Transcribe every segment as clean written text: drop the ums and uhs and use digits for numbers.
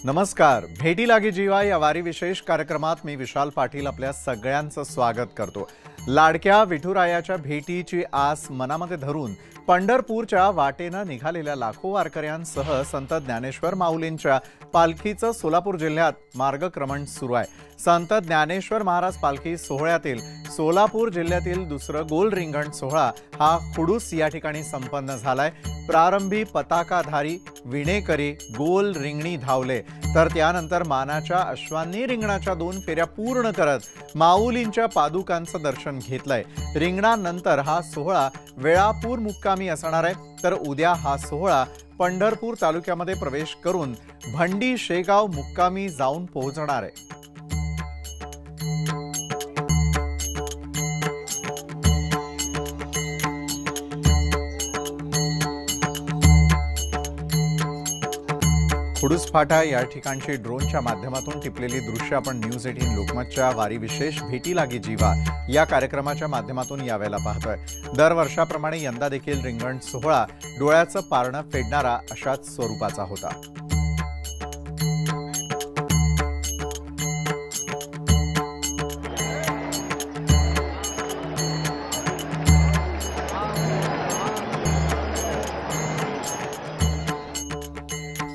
नमस्कार. भेटी लागी जीवा या वारी विशेष कार्यक्रमात मी विशाल पाटील आपल्या सगळ्यांचं स्वागत करतो. लाडक्या विठुरायाच्या भेटीची आस मनामध्ये धरून पंढरपूरच्या वाटेने निघालेल्या लाखो वारकऱ्यांसह संत ज्ञानेश्वर माऊलींच्या पालखीचं सोलापूर जिल्ह्यात मार्गक्रमण सुरू आहे. संत ज्ञानेश्वर महाराज पालखी सोहळ्यातील सोलापूर जिल्ह्यातील दुसरं गोल रिंगण सोहळा हा खुडूस या ठिकाणी संपन्न झालाय. प्रारंभी पताकाधारी विणेकरी गोल रिंगणी धावले, तर त्यानंतर मानाच्या अश्वांनी रिंगणाच्या 2 फेऱ्या पूर्ण करत माऊलींच्या पादुकांचं दर्शन घेतलंय. रिंगणानंतर हा सोहळा वेळापूर मुक्कामी असणार आहे, तर उद्या हा सोहळा पंढरपूर तालुक्यामध्ये प्रवेश करून भंडी शेगाव मुक्कामी जाऊन पोहोचणार आहे. खुडूस फाटा या ठिकाणची ड्रोनच्या माध्यमातून टिपलेली दृश्य आपण न्यूज 18 लोकमतच्या वारी विशेष भेटी लागी जीवा या कार्यक्रमाच्या माध्यमातून यावेळेला पाहतोय. दरवर्षाप्रमाणे यंदा देखील रिंगण सोहळा डोळ्याचं पारणं फेडणारा अशाच स्वरूपाचा होता.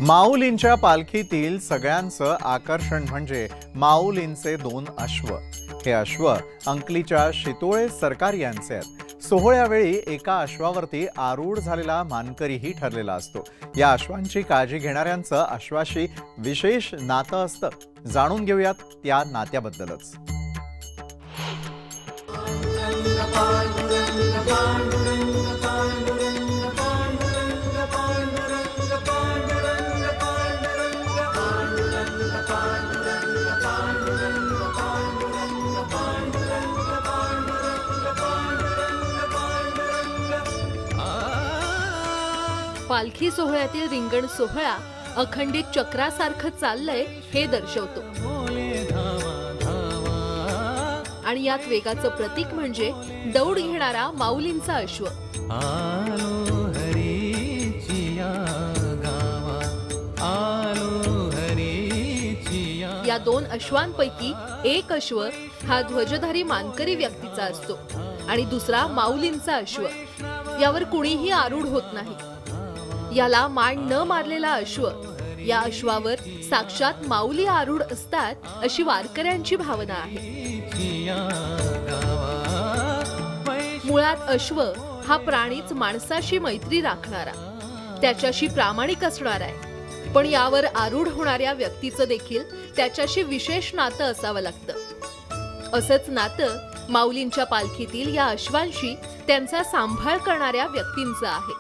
माऊलींच्या पालखीतील सगळ्यांचं आकर्षण म्हणजे माऊलींचे 2 अश्व. हे अश्व अंकलीच्या शितोळे सरकार यांचे आहेत. सोहळ्यावेळी एका अश्वावरती आरूढ झालेला मानकरीही ठरलेला असतो. या अश्वांची काळजी घेणाऱ्यांचं अश्वाशी विशेष नातं असतं. जाणून घेऊयात त्या नात्याबद्दलच. पालखी सोहळ्यातील रिंगण सोहळा अखंडित चक्रासारखं चाललंय हे दर्शवतो. आणि यात वेगाचं प्रतीक म्हणजे दौड घेणारा माऊलींचा अश्व. या 2 अश्वांपैकी एक अश्व हा ध्वजधारी मानकरी व्यक्तीचा असतो आणि दुसरा माऊलींचा अश्व. यावर कुणीही आरूढ होत नाही. याला मान न मारलेला अश्व, या अश्वावर साक्षात माऊली आरूढ असतात अशी वारकऱ्यांची भावना आहे. मुळात अश्व हा प्राणीच माणसाशी मैत्री राखणारा, त्याच्याशी प्रामाणिक असणार आहे. पण यावर आरूढ होणाऱ्या व्यक्तीचं देखील त्याच्याशी विशेष नातं असावं लागतं. असंच नातं माऊलींच्या पालखीतील या अश्वांशी त्यांचा सांभाळ करणाऱ्या व्यक्तींचं आहे.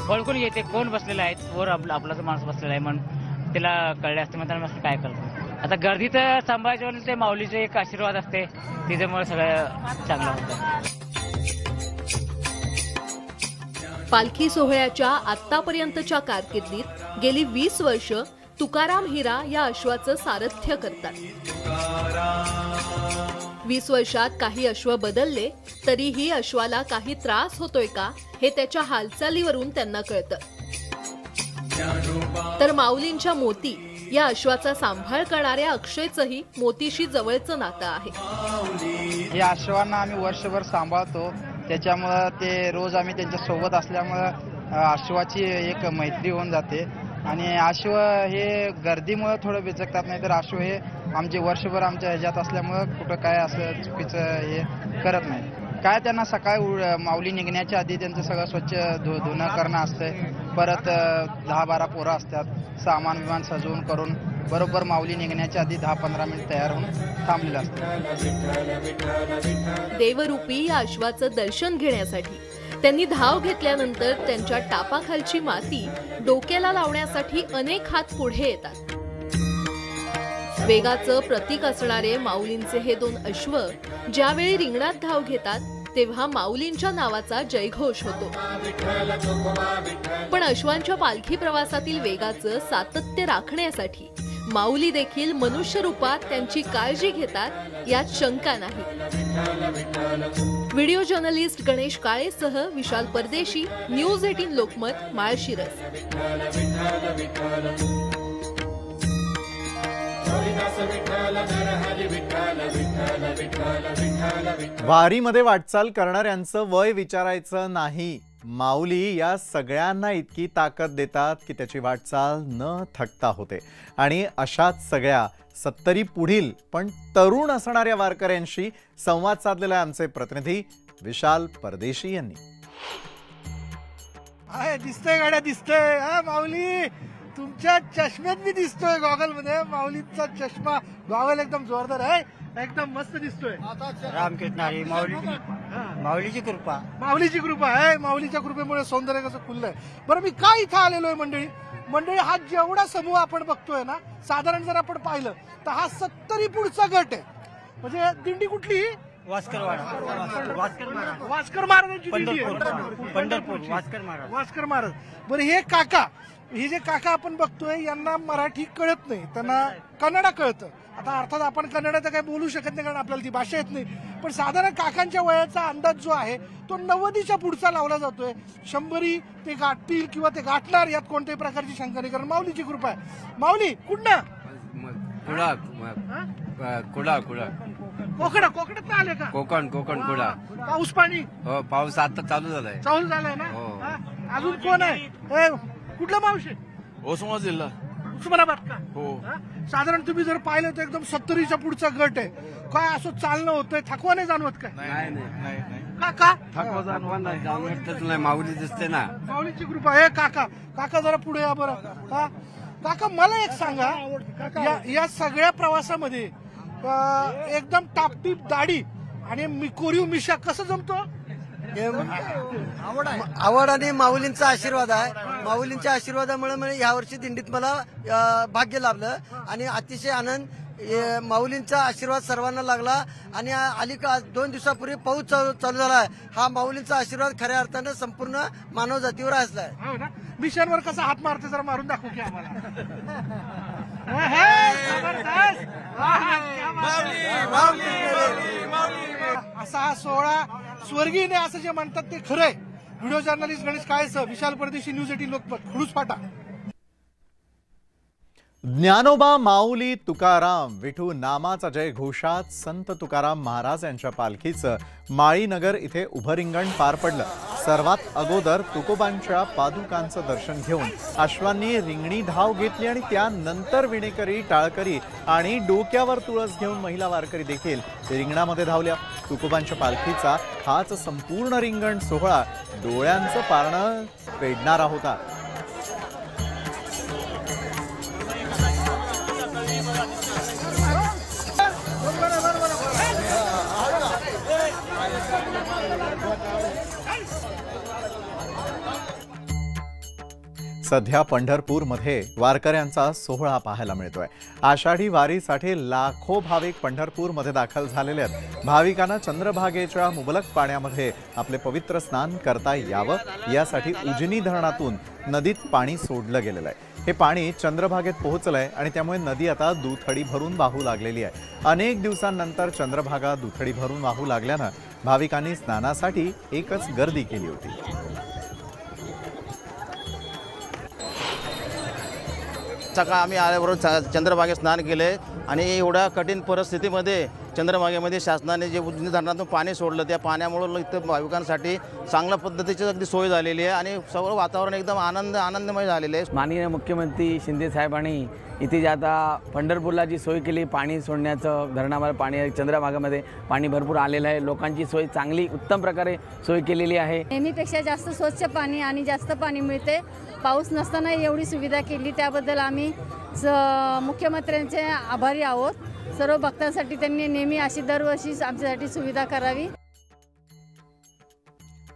कोण येते, कोण बसलेला आहे, वर आपलाच माणूस बसलेला आहे म्हणून त्याला कळले असते. मग त्याला काय करतो. आता गर्दीत सांभाळायचं ते माऊलीचे एक आशीर्वाद असते, त्याच्यामुळे सगळं चांगलं होतं. पालखी सोहळ्याच्या आतापर्यंतच्या कारकिर्दीत गेली 20 वर्ष तुकाराम हिरा या अश्वाचं सारथ्य करतात. 20 वर्षात काही अश्व बदलले तरीही अश्वाला काही त्रास होतोय का हे त्याच्या हालचालीवरून त्यांना कळतं. तर माऊलींच्या मोती या अश्वाचा सांभाळ करणाऱ्या अक्षयचंही मोतीशी जवळचं नातं आहे. या अश्वांना आम्ही वर्षभर सांभाळतो, त्याच्यामुळं ते रोज आम्ही त्यांच्या सोबत असल्यामुळं अश्वाची एक मैत्री होऊन जाते. आणि अश्व हे गर्दीमुळे थोडं बिचकतात, नाही तर अश्व हे आमचे वर्षभर आमच्या ह्याच्यात असल्यामुळं कुठं काय असं चुकीचं हे करत नाही. काय त्यांना सकाळी माऊली निघण्याच्या आधी त्यांचं सगळं स्वच्छ धुणं करणं असतंय. परत 10-12 पोरं असतात, सामान विमान सजवून करून बरोबर माऊली निघण्याच्या आधी 10-15 मिनिट तयार होऊन थांबलेलं असतं. देवरूपी या अश्वाचं दर्शन घेण्यासाठी त्यांनी धाव घेतल्यानंतर त्यांच्या टापाखालची माती डोक्याला लावण्यासाठी अनेक हात पुढे येतात. वेगाचं प्रतीक असणारे माऊलींचे हे 2 अश्व ज्यावेळी रिंगणात धाव घेतात तेव्हा माऊलींच्या नावाचा जयघोष होतो. पण अश्वांच्या पालखी प्रवासातील वेगाचं सातत्य राखण्यासाठी माऊली देखील मनुष्य रूपात त्यांची काळजी घेतात यात शंका नाही। व्हिडिओ जर्नलिस्ट गणेश काळेसह विशाल परदेशी, न्यूज 18 लोकमत, माळशिरस। वारीमध्ये वाटचाल करणाऱ्यांचं वय विचारायचं नाही। माऊली या सगळ्यांना इतकी ताकद देतात की त्याची वाटचाल न थकता होते। आणि अशाच सगळ्या 70 पुढील पण तरुण असणाऱ्या वारकऱ्यांशी संवाद साधलेला आहे आमचे प्रतिनिधी विशाल परदेशी यांनी। आहे दिसतोय गाड्या, दिसतोय हा माऊली, तुमच्या चष्म्यात मी दिसतोय, गॉगल मध्ये माऊलीचा चष्मा, गॉगल एकदम जोरदार आहे, एकदम मस्त दिसतोय। रामकृष्ण हरी, माऊलीची कृपा, माऊलीची कृपा आहे, माऊलीच्या कृपेमुळे सौंदर्य कसं खुललंय। बरं मी काय इथं आलेलो आहे मंडळी, हा जेवढा समूह आपण बघतोय ना, साधारण जर आपण पाहिलं तर हा 70 पुढचा गट आहे। म्हणजे दिंडी कुठली? वास्कर महाराजांची दिंडी आहे, पंढरपूर वास्कर महाराज। बरं हे काका, हे जे काका आपण बघतोय यांना मराठी कळत नाही, त्यांना कन्नड कळतं। आता अर्थात आपण कन्नड तर काही बोलू शकत नाही कारण आपल्याला ती भाषा येत नाही, पण साधारण काकांच्या वयाचा अंदाज जो आहे तो 90च्या पुढचा लावला जातोय। 100 ते गाठतील किंवा ते गाठणार यात कोणत्याही प्रकारची शंका नाही, कारण माऊलीची कृपा आहे। माऊली कुठनं? कोकणात आले का? कोकण कुडा। पाऊस पाणी? हो, पाऊस आता चालू झालाय ना। हो। अजून कोण आहे? कुठलं मावशी? उस्मानाबाद जिल्हा, उस्मानाबाद का? हो। साधारण तुम्ही जर पाहिलं तर एकदम 70च्या पुढचा गट आहे, काय असं चालणं होतंय, थकवा नाही जाणवत काय? नाही का थकवा जाणवतच नाही, माऊली दिसते ना, माऊलीची कृपा आहे। काका जरा पुढे या बरं। काका मला एक सांगा, या सगळ्या प्रवासामध्ये एकदम टापटीप दाढी आणि कोरीव मिशा कसं जमतो? आवड आणि माऊलींचा आशीर्वाद आहे। माऊलींच्या आशीर्वादामुळे मला यावर्षी दिंडीत मला भाग्य लाभलं आणि अतिशय आनंद। माऊलींचा आशीर्वाद सर्वांना लागला आणि अलीकडे 2 दिवसापूर्वी पाऊस चालू झाला। हा माऊलींचा आशीर्वाद खऱ्या अर्थानं संपूर्ण मानव जातीवर असलाय। मिशनवर कसा हात मारते जरा मारून दाखवू की आम्हाला? असा हा सोहळा स्वर्गीय असं जे म्हणतात ते खरंय। व्हिडिओ जर्नलिस्ट गणेश काळेसह विशाल परदेशी, न्यूज 18 लोकमत, खुडूस फाटा। ज्ञानोबा माऊली तुकाराम विठू नामाचा जय घोषात संत तुकाराम महाराज यांच्या पालखीचं माळीनगर इथे उभं रिंगण पार पडलं। सर्वात अगोदर तुकोबांच्या पादुकांचं दर्शन घेऊन अश्वांनी रिंगणी धाव घेतली आणि त्यानंतर विणेकरी, टाळकरी आणि डोक्यावर तुळस घेऊन महिला वारकरी देखील रिंगणामध्ये धावल्या। तुकोबांच्या पालखीचा हाच संपूर्ण रिंगण सोहळा डोळ्यांचं पारणं फेडणारा होता। सध्या पंढरपूरमध्ये वारकऱ्यांचा सोहळा पाहायला मिळतोय। आषाढी वारीसाठी लाखो भाविक पंढरपूरमध्ये दाखल झालेले आहेत। भाविकांना चंद्रभागेच्या मुबलक पाण्यामध्ये आपले पवित्र स्नान करता यावं यासाठी उजनी धरणातून नदीत पाणी सोडलं गेलेलं आहे। हे पाणी चंद्रभागेत पोहोचलंय आणि त्यामुळे नदी आता दुथडी भरून वाहू लागलेली आहे। अनेक दिवसांनंतर चंद्रभागा दुथडी भरून वाहू लागल्यानं भाविकांनी स्नानासाठी एकच गर्दी केली होती। सकाळ आम्ही आल्याबरोबर चंद्रभागेत स्नान केले आणि एवढ्या कठीण परिस्थितीमध्ये चंद्रभागेमध्ये शासनाने जे उजनी धरणातून पाणी सोडलं, त्या पाण्यामुळे इथं भाविकांसाठी चांगल्या पद्धतीची अगदी सोय झालेली आहे आणि सर्व वातावरण एकदम आनंदमय झालेलं आहे। माननीय मुख्यमंत्री शिंदे साहेबांनी इथे जे आता पंढरपूरला जी सोय केली पाणी सोडण्याचं, धरणामध्ये पाणी, चंद्रभागामध्ये पाणी भरपूर आलेलं आहे। लोकांची सोय चांगली उत्तम प्रकारे सोय केलेली आहे। नेहमीपेक्षा जास्त स्वच्छ पाणी आणि जास्त पाणी मिळते। पाऊस नसताना एवढी सुविधा केली त्याबद्दल आम्ही मुख्यमंत्र्यांचे आभारी आहोत। सर्व भक्तांसाठी त्यांनी नेहमी अशी दरवर्षी आमच्यासाठी सुविधा करावी।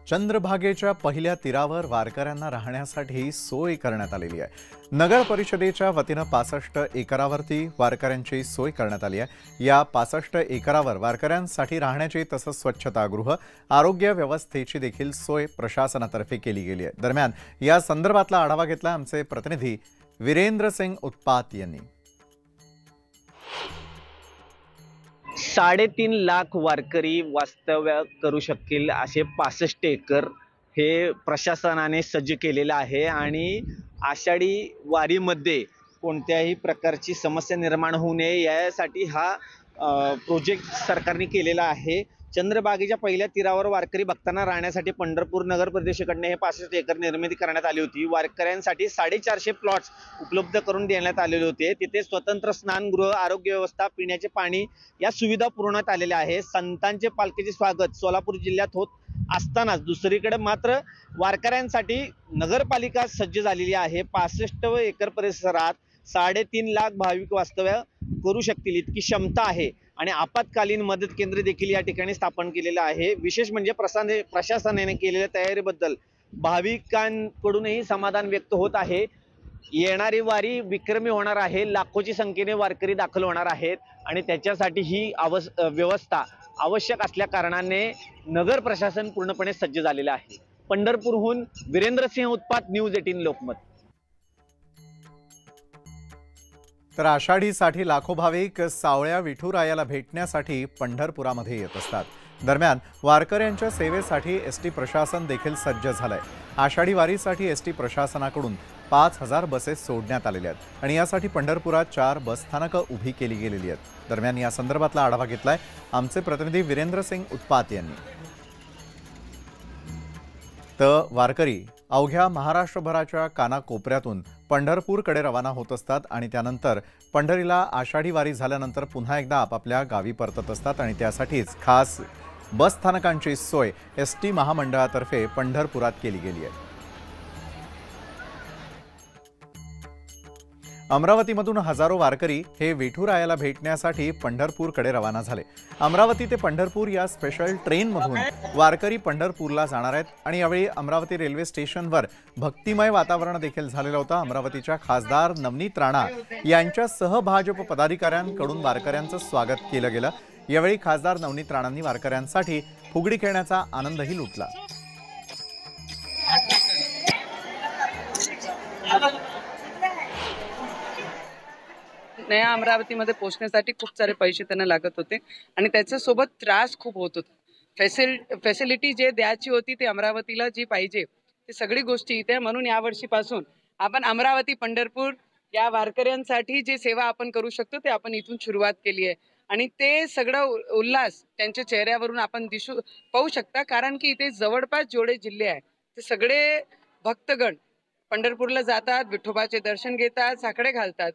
चंद्रभागेच्या पहिल्या तीरावर वारकऱ्यांना राहण्यासाठी सोय करण्यात आलेली आहे। नगर परिषदेच्या वतीनं 65 एकरावरती वारकऱ्यांची सोय करण्यात आली आहे। या 65 एकरावर वारकऱ्यांसाठी राहण्याची तसंच स्वच्छतागृह, आरोग्य व्यवस्थेची देखील सोय प्रशासनातर्फे केली गेली आहे। दरम्यान या संदर्भातला आढावा घेतला आमचे प्रतिनिधी वीरेंद्र सिंग उत्पात यांनी। 3.5 लाख वारकरी वास्तव्य करू शकतील असे 65 एकर हे प्रशासनाने सज्ज केलेलं आहे आणि आषाढी वारीमध्ये कोणत्याही प्रकारची समस्या निर्माण होऊ नये यासाठी हा प्रोजेक्ट सरकारने केलेला आहे। चंद्रभागेच्या पहिल्या तीरावर वारकरी भक्तांना राहण्यासाठी पंढरपूर नगर परिषदेकडून हे 65 एकर निर्मिती करण्यात आली होती। वारकऱ्यांसाठी 450 प्लॉट्स उपलब्ध करून देण्यात आलेले होते। तिथे स्वतंत्र स्नानगृह, आरोग्य व्यवस्था, पिण्याचे पाणी या सुविधा पुरवण्यात आलेल्या आहे। संतांचे पालखीचे स्वागत सोलापूर जिल्ह्यात होत असतानाच दुसरीकडे मात्र वारकऱ्यांसाठी नगरपालिका सज्ज झालेली आहे। 65 एकर परिसरात 3.5 लाख भाविक वास्तव्य करू शकतील इतकी क्षमता आहे आणि आपत्कालीन मदत केंद्र देखील या ठिकाणी स्थापन केलेलं आहे। विशेष म्हणजे प्रशासनाने केलेल्या तयारीबद्दल भाविकांकडूनही समाधान व्यक्त होत आहे। येणारी वारी विक्रमी होणार आहे, लाखोची संख्येने वारकरी दाखल होणार आहेत आणि त्याच्यासाठी ही व्यवस्था आवश्यक असल्या कारणाने नगर प्रशासन पूर्णपणे सज्ज झालेलं आहे। पंढरपूरहून वीरेंद्र सिंह उत्पात, न्यूज 18 लोकमत। तर आषाढीसाठी लाखो भाविक सावळ्या विठुरायाला भेटण्यासाठी पंढरपुरामध्ये येत असतात। दरम्यान वारकऱ्यांच्या सेवेसाठी एसटी प्रशासन देखील सज्ज झालंय। आषाढी वारीसाठी एसटी प्रशासनाकडून 5000 बसेस सोडण्यात आलेल्या आहेत आणि यासाठी पंढरपुरात 4 बस स्थानकं उभी केली गेलेली आहेत। दरम्यान या संदर्भातला आढावा घेतलाय आमचे प्रतिनिधी वीरेंद्र सिंह उत्पात यांनी। तर वारकरी अवघ्या महाराष्ट्रभराच्या कानाकोपऱ्यातून पंढरपूरकडे रवाना होत असतात आणि त्यानंतर पंढरीला आषाढी वारी झाल्यानंतर पुन्हा एकदा आपापल्या गावी परतत असतात आणि त्यासाठीच खास बस स्थानकांची सोय एसटी महामंडळातर्फे पंढरपुरात केली गेली आहे। अमरावतीमधून हजारो वारकरी हे विठुरायाला भेटण्यासाठी पंढरपूरकडे रवाना झाले। अमरावती ते पंढरपूर या स्पेशल ट्रेनमधून वारकरी पंढरपूरला जाणार आहेत आणि यावेळी अमरावती रेल्वे स्टेशनवर भक्तिमय वातावरण देखील झालेलं होतं। अमरावतीच्या खासदार नवनीत राणा यांच्यासह भाजप पदाधिकाऱ्यांकडून वारकऱ्यांचं स्वागत केलं गेलं। यावेळी खासदार नवनीत राणांनी वारकऱ्यांसाठी फुगडी खेळण्याचा आनंदही लुटला। नया अमरावतीमध्ये पोहोचण्यासाठी खूप सारे पैसे त्यांना लागत होते आणि त्याच्यासोबत त्रास खूप होत होता। फॅसिलिटी जे द्यायची होती ते अमरावतीला जी पाहिजे ते सगळी गोष्टी इथे, म्हणून यावर्षीपासून आपण अमरावती पंढरपूर या वारकऱ्यांसाठी जे सेवा आपण करू शकतो ते आपण इथून सुरुवात केली आहे आणि ते सगळं उल्हास त्यांच्या चेहऱ्यावरून आपण पाहू शकता, कारण की इथे जवळपास जेवढे जिल्हे आहेत ते सगळे भक्तगण पंढरपूरला जातात, विठोबाचे दर्शन घेतात, साकडे घालतात।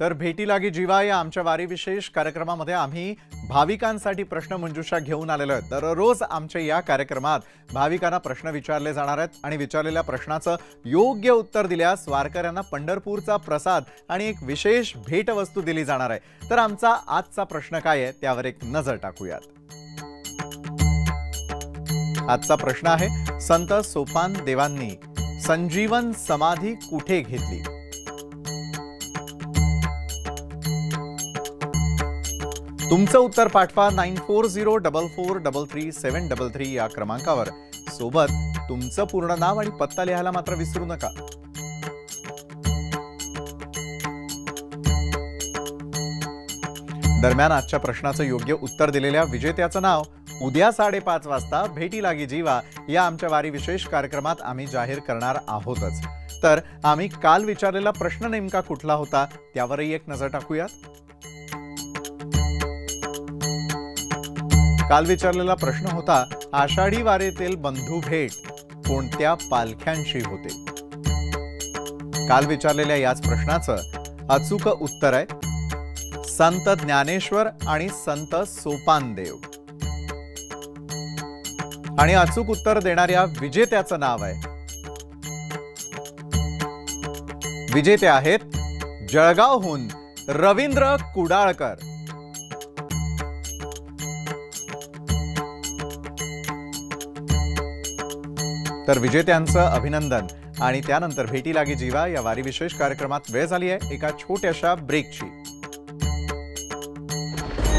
तर भेटी लागी जीवा या आमच्या वारी विशेष कार्यक्रमामध्ये आम्ही भाविकांसाठी प्रश्न मंजुषा घेऊन आलेलो आहोत। दररोज आमच्या या कार्यक्रमात भाविकांना प्रश्न विचारले जाणार आहेत आणि विचारलेल्या प्रश्नाचं योग्य उत्तर दिल्यास वारकऱ्यांना पंढरपूरचा प्रसाद आणि एक विशेष भेटवस्तू दिली जाणार आहे। तर आमचा आजचा प्रश्न काय आहे त्यावर एक नजर टाकूयात। आजचा प्रश्न आहे, संत सोपान देवांनी संजीवन समाधी कुठे घेतली? तुमचं उत्तर पाठवा 9404433733 या क्रमांकावर। सोबत तुमचं पूर्ण नाव आणि पत्ता लिहायला मात्र विसरू नका। दरम्यान आजच्या प्रश्नाचं योग्य उत्तर दिलेल्या विजेत्याचं नाव उद्या 5:30 वाजता भेटी लागी जीवा या आमच्या वारी विशेष कार्यक्रमात आम्ही जाहीर करणार आहोतच। तर आम्ही काल विचारलेला प्रश्न नेमका कुठला होता त्यावरही एक नजर टाकूयात। काल विचारलेला प्रश्न होता, आषाढी वारीतील बंधू भेट कोणत्या पालख्यांशी होते? काल विचारलेल्या याच प्रश्नाचं अचूक उत्तर आहे संत ज्ञानेश्वर आणि संत सोपानदेव। आणि अचूक उत्तर देणाऱ्या विजेत्याचं नाव आहे, विजेते आहेत जळगावहून रवींद्र कुडाळकर। तर विजेत्यांचं अभिनंदन। आणि त्यानंतर भेटी लागी जीवा या वारी विशेष कार्यक्रमात वेळ झाली आहे एका छोट्याशा ब्रेकची।